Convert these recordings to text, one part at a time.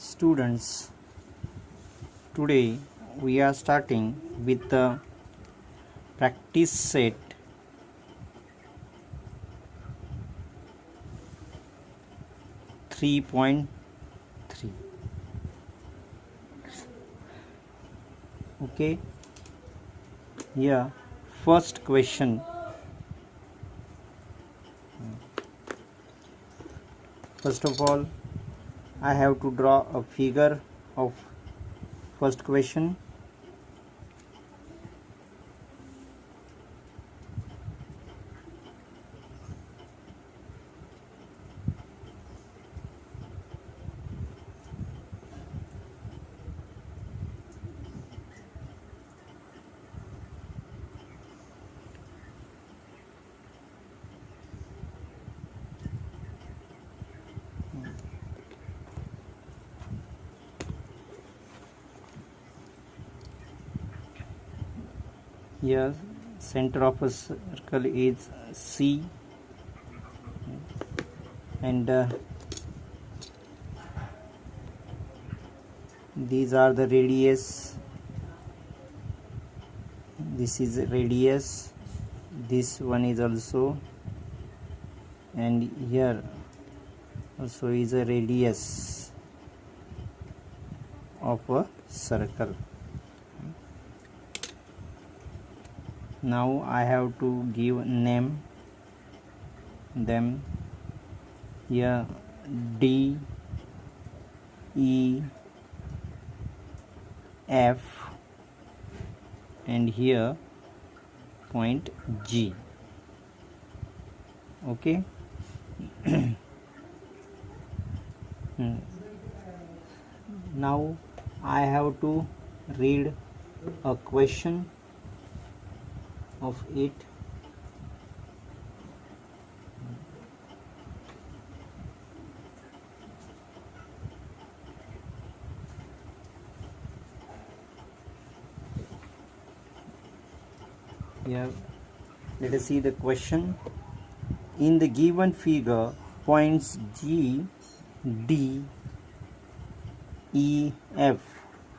Students, today we are starting with the practice set 3.3. Okay, here first question. First of all, I have to draw a figure of first question. Here center of a circle is C, and these are the radius. This is radius, this one is also, and here also is a radius of a circle. Now I have to give name them. Here D, E, F, and here point G. Okay. Now I have to read a question of it. Here, let us see the question. In the given figure, points G, D, E, F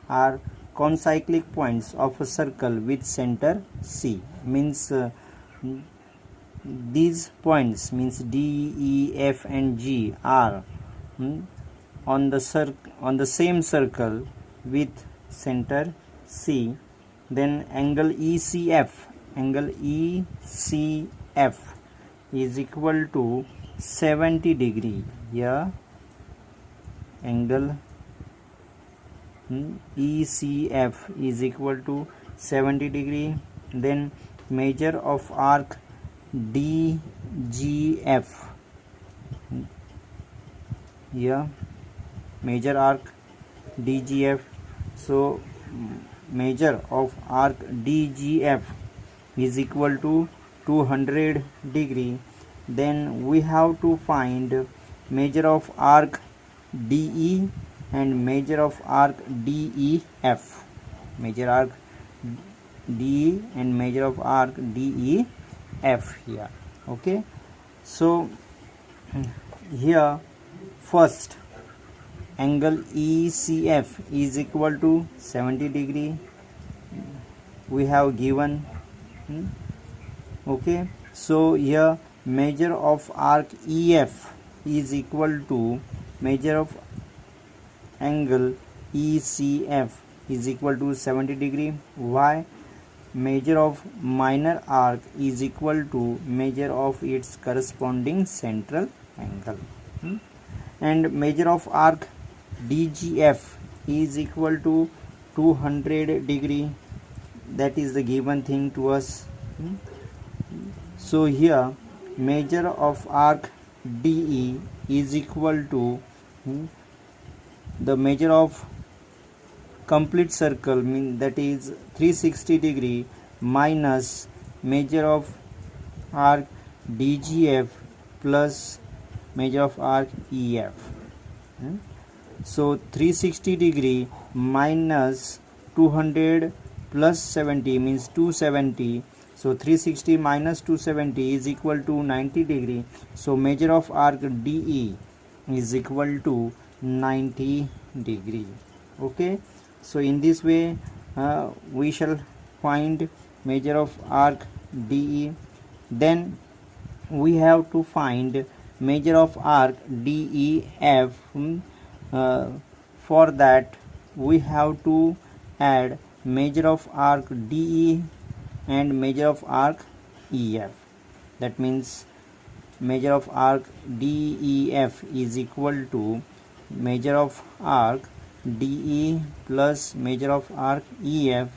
are concyclic points of a circle with center C. Means these points means D, E, F, and G are on the same circle with center C. Then angle ECF is equal to 70 degree. Here angle ECF is equal to 70 degree. Then measure of arc DGF. Here measure arc DGF. So measure of arc DGF is equal to 200 degree. Then we have to find measure of arc DE and measure of arc DEF. Measure arc DE and measure of arc DEF here. Okay, so here first angle ECF is equal to 70 degree we have given. Okay, so here measure of arc EF is equal to measure of angle ECF is equal to 70 degree. Why? Measure of minor arc is equal to measure of its corresponding central angle. And measure of arc DGF is equal to 200 degree. That is the given thing to us. So here measure of arc DE is equal to the measure of complete circle, mean that is 360 degree, minus measure of arc DGF plus measure of arc EF. So 360 degree minus 200 plus 70 means 270. So 360 minus 270 is equal to 90 degree. So measure of arc DE is equal to 90 degree. Okay, so in this way we shall find measure of arc DE. Then we have to find measure of arc DEF. For that we have to add measure of arc DE and measure of arc EF. That means measure of arc DEF is equal to measure of arc DE plus measure of arc EF.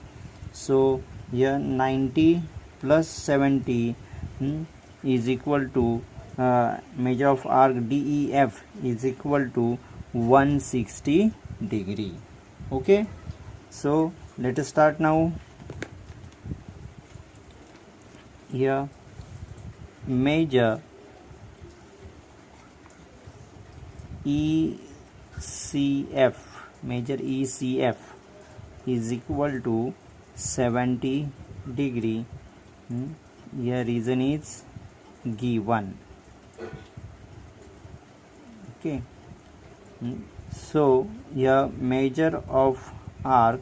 So here 90 plus 70 is equal to measure of arc DEF is equal to 160 degree. Okay, so let us start now. Here measure ECF, measure ECF is equal to 70 degree. Here reason is given. Okay, so here measure of arc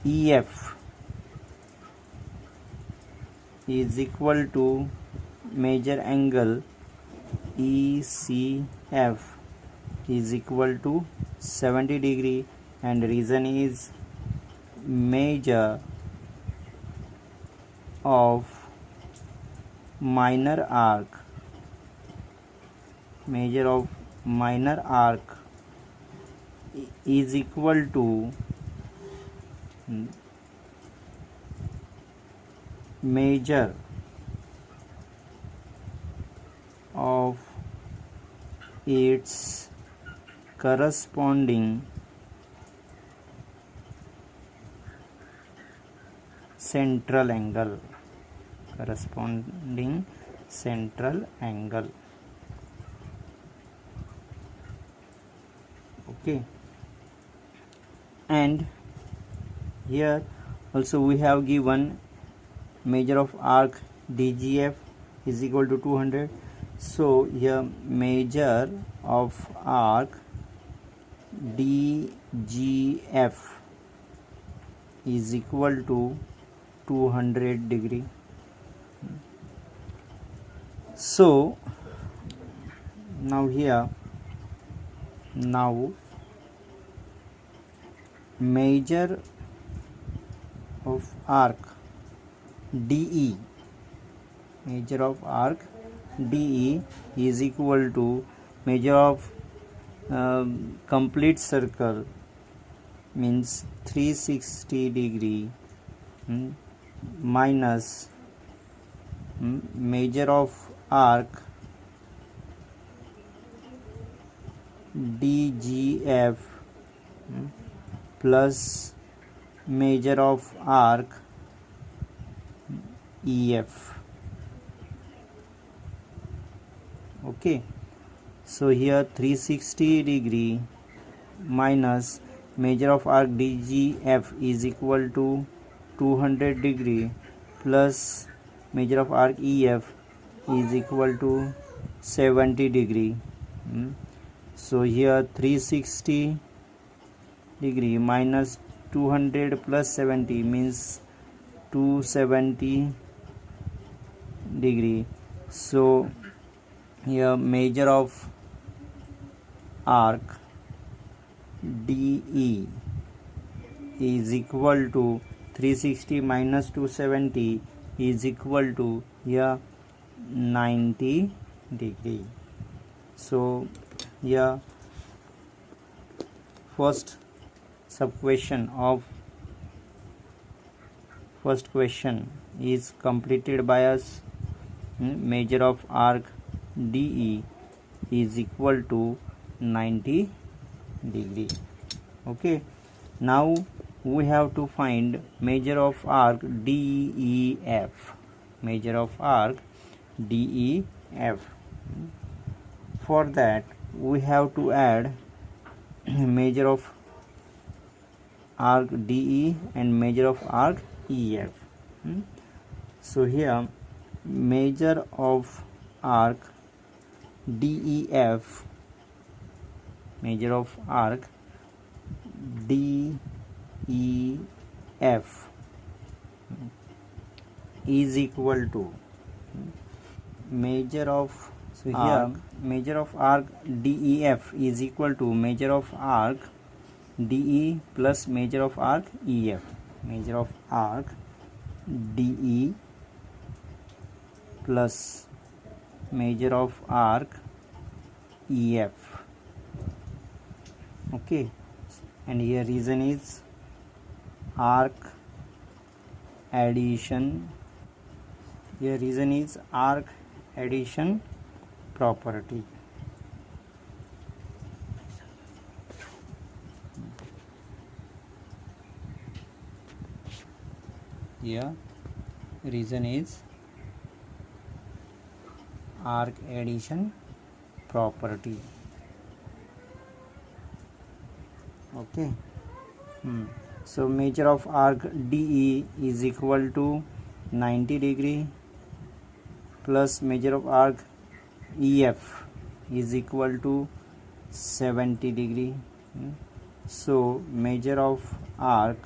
EF is equal to measure angle ECF is equal to 70 degree, and reason is measure of minor arc, measure of minor arc is equal to measure of its corresponding central angle, corresponding central angle. Okay, and here also we have given measure of arc DGF is equal to 200. So here measure of arc DGF is equal to 200 degree. So now here measure of arc DE, measure of arc DE is equal to measure of complete circle, means 360 degree minus measure of arc DGF plus measure of arc EF. Okay, so here 360 degree minus measure of arc DGF is equal to 200 degree plus measure of arc EF is equal to 70 degree. So here 360 degree minus 200 plus 70 means 270 degree. So here measure of arc DE is equal to 360 minus 270 is equal to here 90 degree. So here first question is completed by us. Measure of arc DE is equal to 90 degree. Okay, now we have to find measure of arc DEF, measure of arc DEF. For that we have to add measure of arc DE and measure of arc EF. So here measure of arc DEF measure of arc DEF is equal to measure of measure of arc DEF is equal to measure of arc DE plus measure of arc EF. Measure of arc DE plus measure of arc EF. Okay, and here reason is arc addition. Here reason is arc addition property. Here reason is arc addition property. Okay. So measure of arc DE is equal to 90 degree plus measure of arc EF is equal to 70 degree. So measure of arc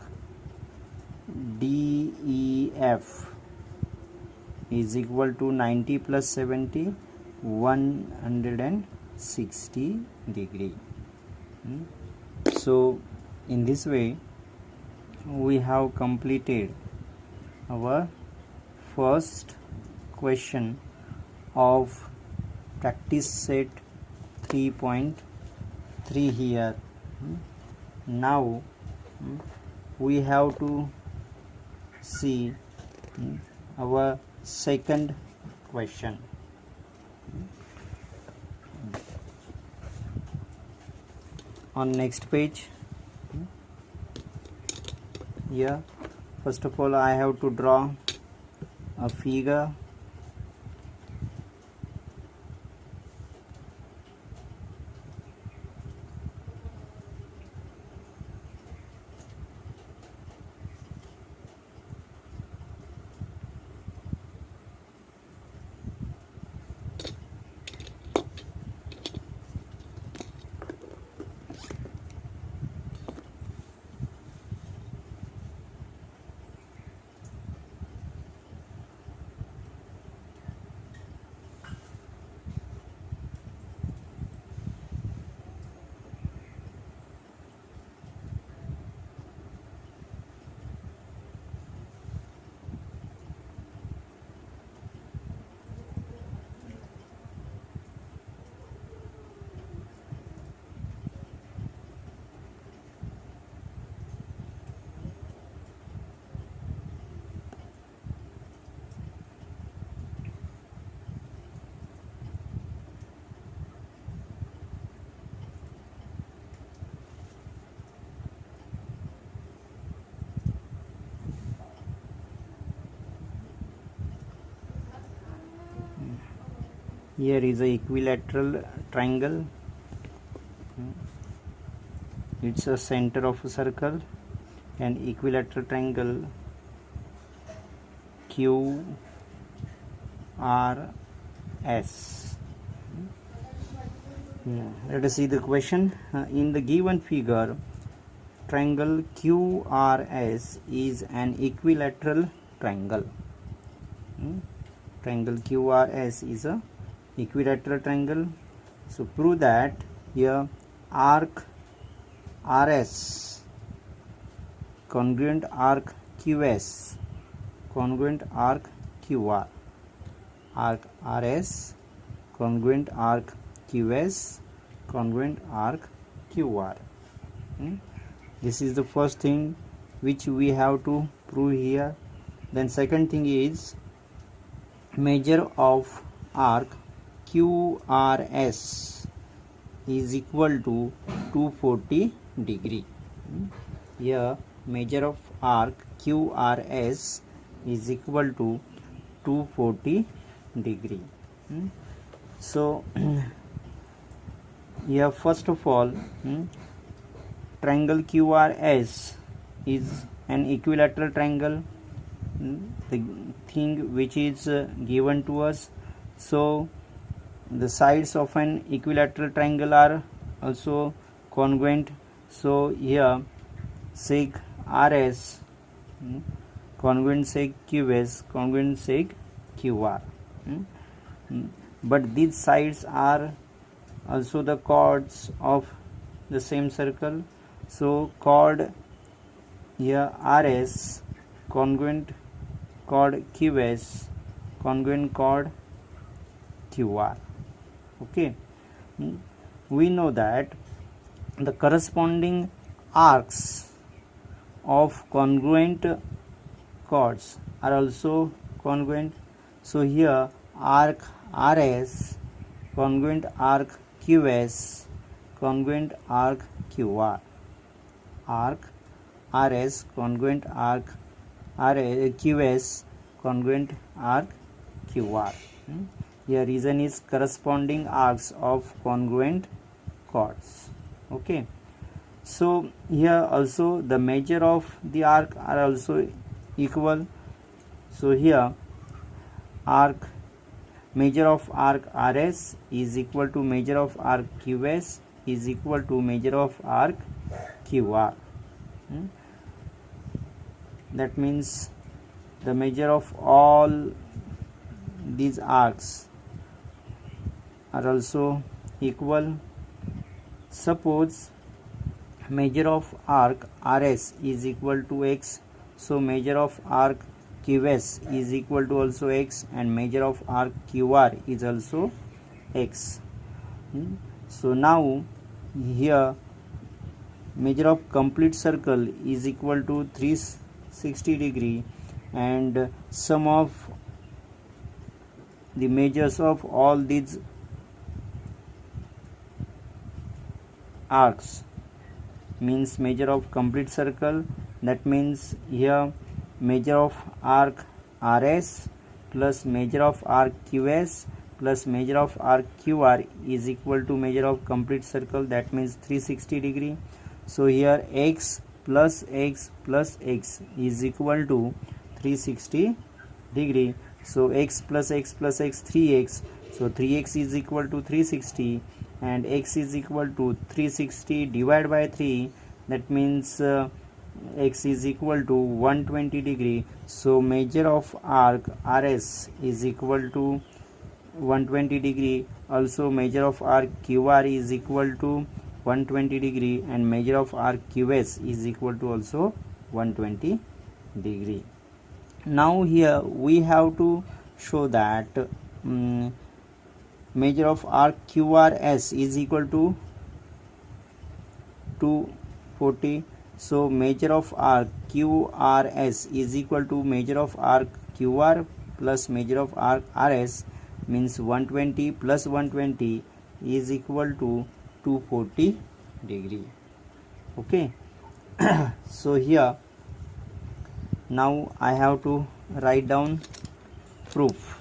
DEF is equal to 90 plus 70, 160 degree. So in this way we have completed our first question of practice set 3.3 here. Now we have to see our second question. On next page, here first of all I have to draw a figure. Here is a equilateral triangle. It's a center of a circle, and equilateral triangle QRS. Let us see the question. In the given figure, triangle QRS is an equilateral triangle. Triangle QRS is a equilateral triangle. So prove that here arc RS congruent arc QS congruent arc QR, arc RS congruent arc QS congruent arc QR. This is the first thing which we have to prove here. Then second thing is measure of arc QRS is equal to 240 degree. Here measure of arc QRS is equal to 240 degree. So here first of all triangle QRS is an equilateral triangle, the thing which is given to us. So the sides of an equilateral triangle are also congruent. So here sec rs congruent sec qs congruent sec qr. But these sides are also the chords of the same circle. So chord here rs congruent chord qs congruent chord qr. Okay, we know that the corresponding arcs of congruent chords are also congruent. So here arc rs congruent arc qs congruent arc qr, arc rs congruent arc qs congruent arc qr. Here reason is corresponding arcs of congruent chords. Okay, so here also the measure of the arc are also equal. So here arc measure of arc rs is equal to measure of arc qs is equal to measure of arc qr. That means the measure of all these arcs are also equal. Suppose measure of arc rs is equal to x, so measure of arc qs is equal to also x, and measure of arc qr is also x. So now here measure of complete circle is equal to 360 degree, and sum of the measures of all these arcs means measure of complete circle. That means here measure of arc rs plus measure of arc qs plus measure of arc qr is equal to measure of complete circle, that means 360 degree. So here x plus x plus x is equal to 360 degree. So x plus x plus x 3x, so 3x is equal to 360, and x is equal to 360 divided by 3, that means x is equal to 120 degree. So measure of arc rs is equal to 120 degree, also measure of arc qr is equal to 120 degree, and measure of arc qs is equal to also 120 degree. Now here we have to show that measure of arc qrs is equal to 240. So measure of arc qrs is equal to measure of arc qr plus measure of arc rs, means 120 plus 120 is equal to 240 degree. Okay. So here now I have to write down proof.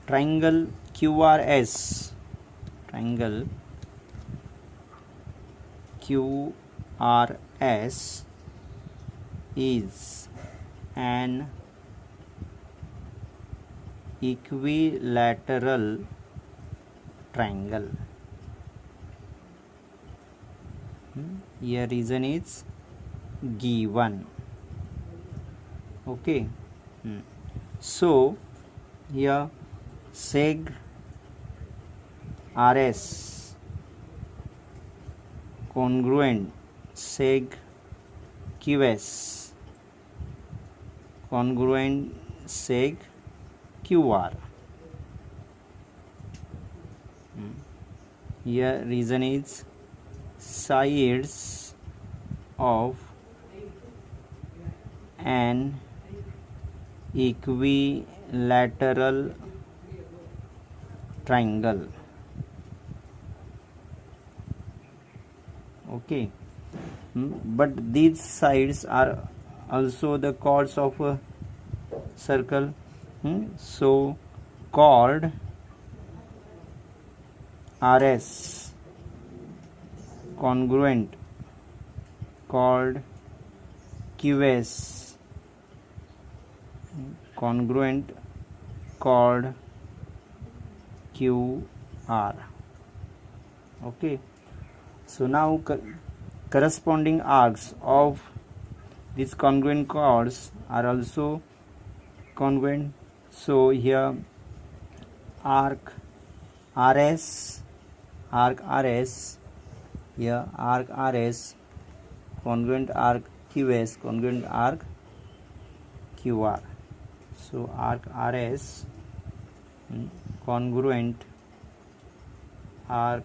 Triangle QRS is an equilateral triangle. Here reason is given. Okay. So here seg rs congruent seg qs congruent seg qr. Here reason is sides of an equilateral triangle. Okay, but these sides are also the chords of a circle. So chord rs congruent chord QS congruent chord QR. Okay, so now corresponding arcs of these congruent chords are also congruent. So here arc RS, here arc RS congruent arc QS congruent arc QR. So arc RS congruent arc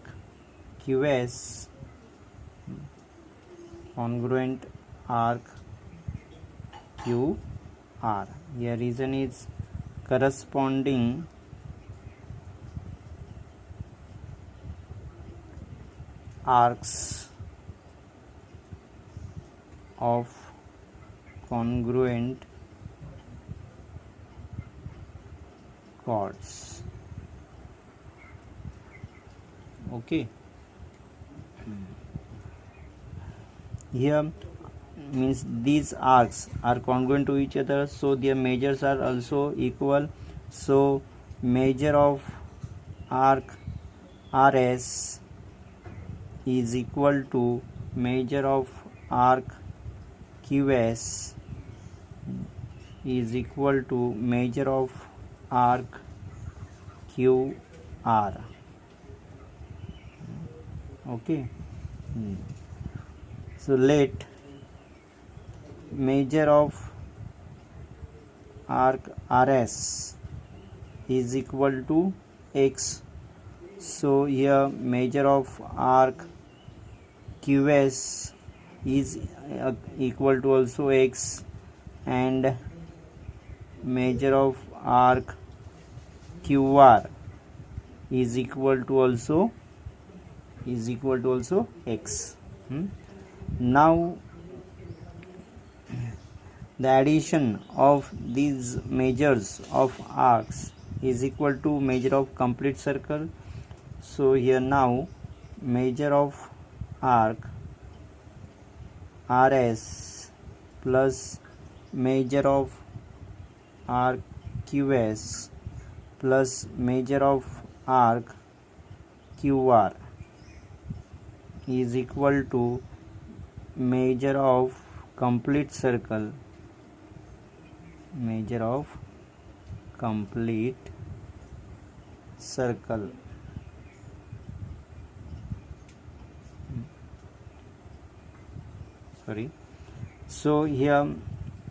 QS congruent arc QR. Here reason is corresponding arcs of congruent chords. Okay, here means these arcs are congruent to each other, so their measures are also equal. So measure of arc RS is equal to measure of arc QS is equal to measure of arc QR. Okay, so let measure of arc RS is equal to X. So here measure of arc QS is equal to also X, and measure of arc QR is equal to also X. Now the addition of these measures of arcs is equal to measure of complete circle. So here now measure of arc RS plus measure of arc QS plus measure of arc QR is equal to measure of complete circle, measure of complete circle. Sorry. So here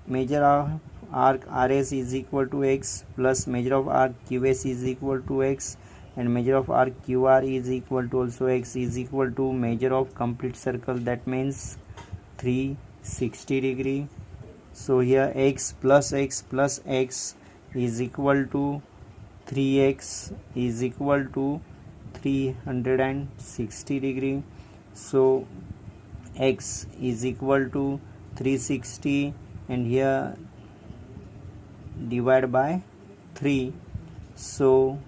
measure of arc RS is equal to X plus measure of arc QS is equal to X, and measure of arc QR is equal to also X is equal to measure of complete circle, that means 360 degree. So here X plus X plus X is equal to 3X is equal to 360 degree. So X is equal to 360, and here divide by 3. So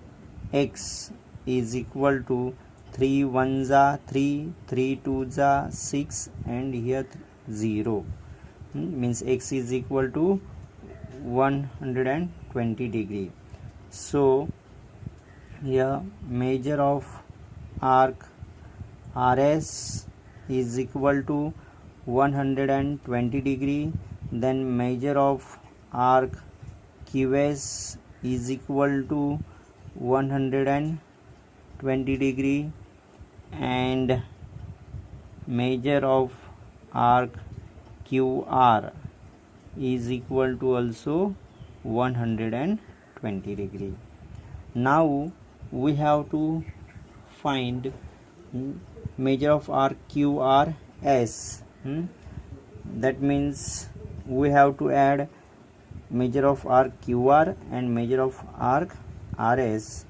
X is equal to 3 1s are 3, 3 2s are 6, and here 0. Means X is equal to 120 degree. So here measure of arc RS is equal to 120 degree, then measure of arc QS is equal to 120 degree, and measure of arc QR is equal to also 120 degree. Now we have to find measure of arc QRS. That means we have to add measure of arc QR and measure of arc RS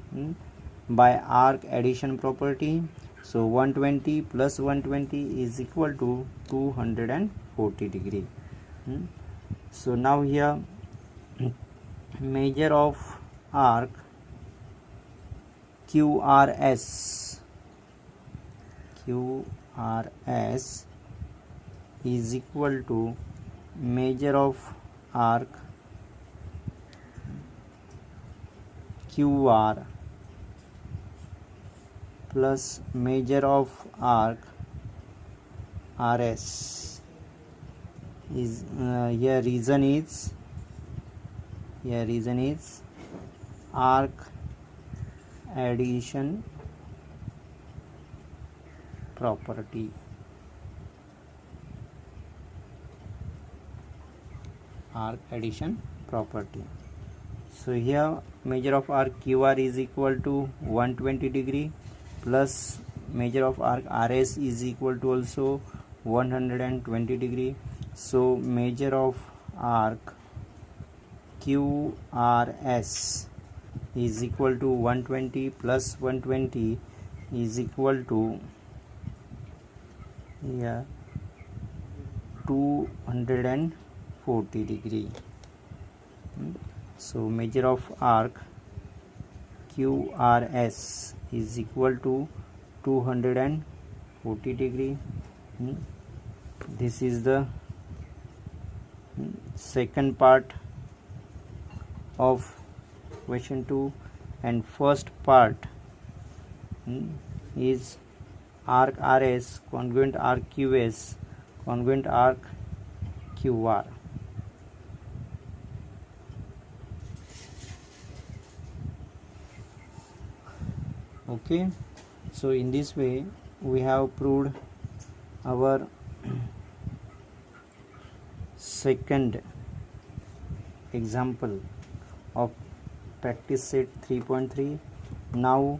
by arc addition property. So 120 plus 120 is equal to 240 degree. So now here measure of arc QRS is equal to measure of arc QR plus measure of arc RS is here reason is arc addition property. Arc addition property. So here measure of arc QR is equal to 120 degree plus measure of arc RS is equal to also 120 degree. So measure of arc QRS is equal to 120 plus 120 is equal to 240 degree. So measure of arc QRS is equal to 240 degree. This is the second part of question 2, and first part is arc RS congruent arc QS congruent arc QR. Okay, so in this way we have proved our second example of practice set 3.3. Now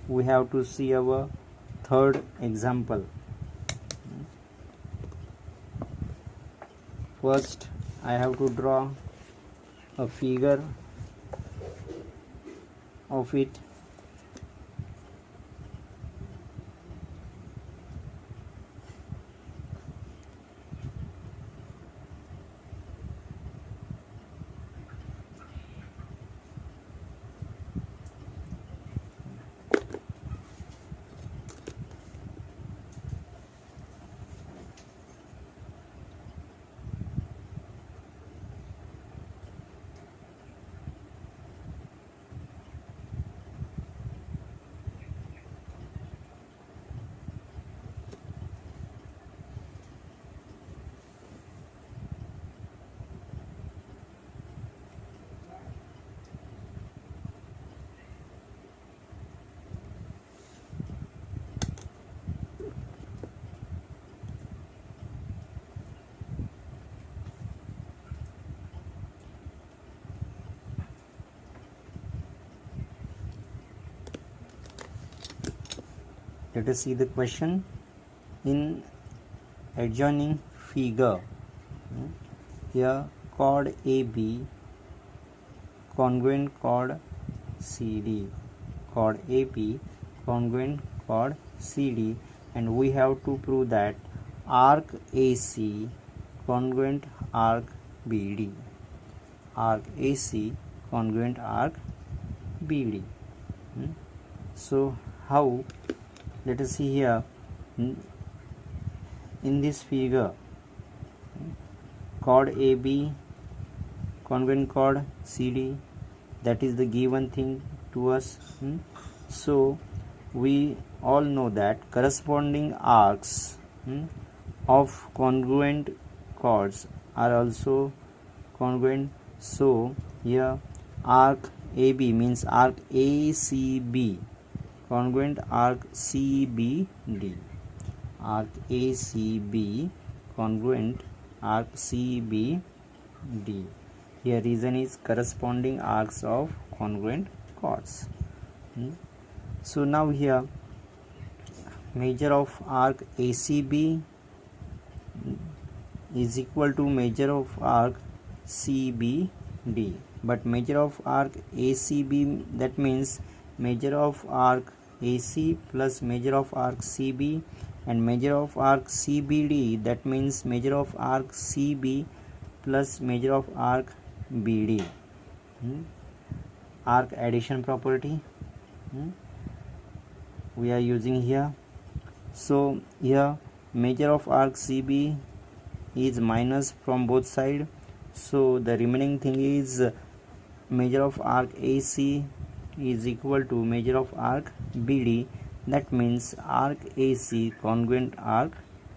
we have to see our third example. First I have to draw a figure of it. Let us see the question. In adjoining figure, here chord AB congruent chord CD, chord AB congruent chord CD, and we have to prove that arc AC congruent arc BD, arc AC congruent arc BD. So how? Let us see here. In this figure, chord AB congruent chord CD, that is the given thing to us. So we all know that corresponding arcs of congruent chords are also congruent. So here arc AB means arc ACB congruent arc CBD, arc ACB congruent arc CBD. Here reason is corresponding arcs of congruent chords. So now here measure of arc ACB is equal to measure of arc CBD, but measure of arc ACB, that means measure of arc AC plus measure of arc CB, and measure of arc CBD, that means measure of arc CB plus measure of arc BD. Arc addition property we are using here. So here measure of arc CB is minus from both sides, so the remaining thing is measure of arc AC is equal to measure of arc BD. That means arc AC congruent arc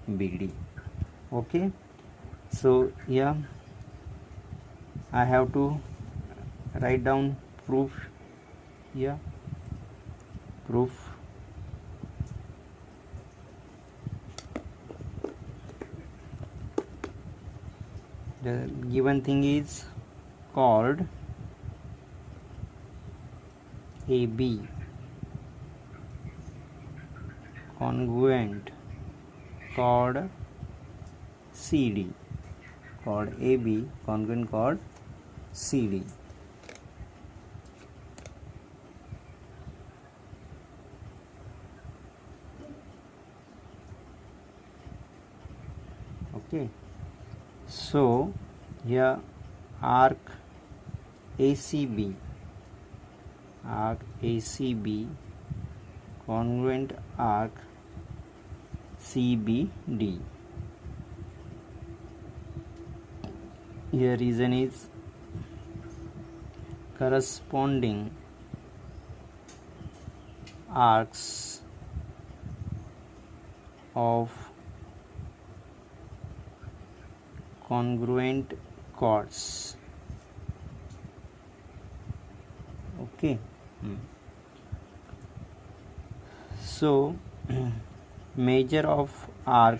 BD. Okay, so here I have to write down proof here. Proof. The given thing is called AB congruent chord CD, chord AB congruent chord CD. Okay, so here arc ACB congruent arc CBD. Here reason is corresponding arcs of congruent chords. Okay, so measure of arc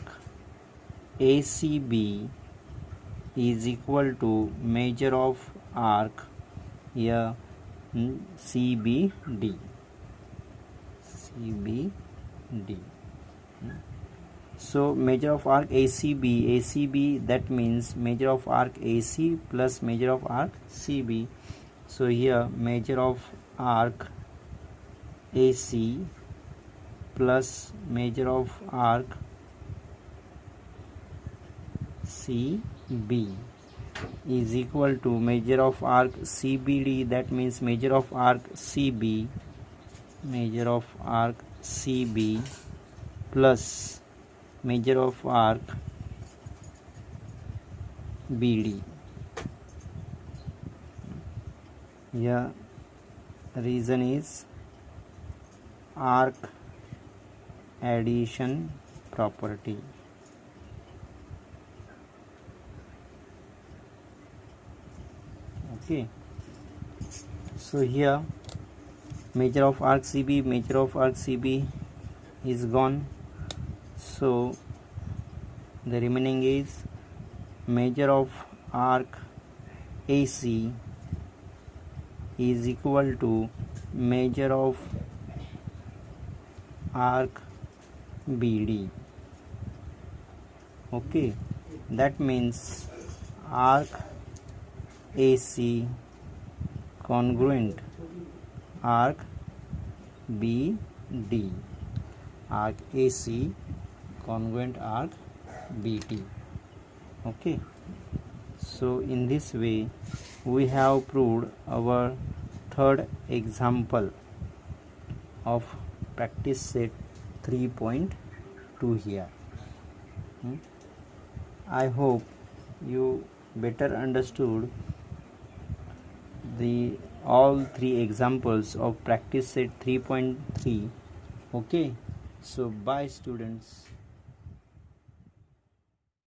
ACB is equal to measure of arc here CBD. So measure of arc ACB, that means measure of arc AC plus measure of arc CB. So here measure of arc AC plus measure of arc CB is equal to measure of arc CBD, that means measure of arc CB plus measure of arc BD. Here reason is arc addition property. Okay, so here measure of arc CB is gone, so the remaining is measure of arc AC is equal to measure of arc BD. Okay, that means arc AC congruent arc BD, arc AC congruent arc BD. Okay, so in this way we have proved our third example of practice set 3.2 here. I hope you better understood the all three examples of practice set 3.3. Okay, so bye students.